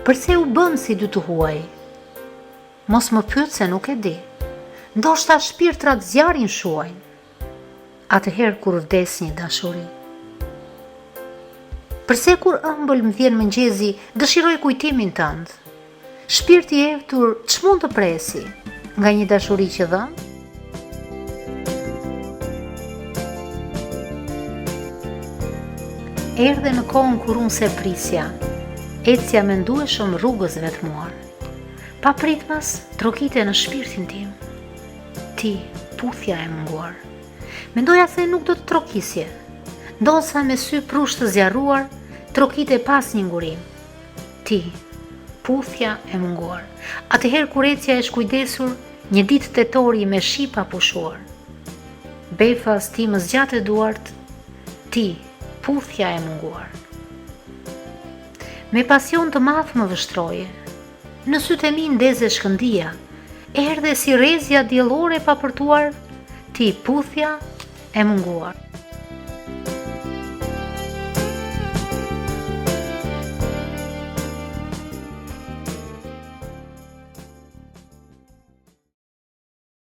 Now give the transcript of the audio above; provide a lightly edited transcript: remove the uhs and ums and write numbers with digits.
Përse u bën si dy të huaj? Mos më pyet se nuk e di. Ndoshta shpirtrat zjarin shuajnë. Atëherë kur vdes një dashuri. Përse kur ëmbël më vjen mëngjezi, dëshiroj kujtimin tënd? Shpirti i eftur ç'mund të presi nga një dashuri që dhëm? Erdhe në kohën kur unë se prisja, ecja mendueshëm rrugës vetmuar. Pa pritmas, trokite në shpirtin tim. Ti, puthja e munguar. Mendoja se nuk do të trokisje. Ndosa me sy prush të zjarruar, trokite pas një ngurim. Ti, puthja e munguar. Atëherë kur ecja e shkujdesur, një ditë tetori me shipa pushuar. Befas ti më zgjate duart, ti, puthja e munguar. Me pasion të madh më vështroje. Në sytë e mi ndeze shkëndia, erdhe si rezja diellore pa përtuar, ti puthja e munguar.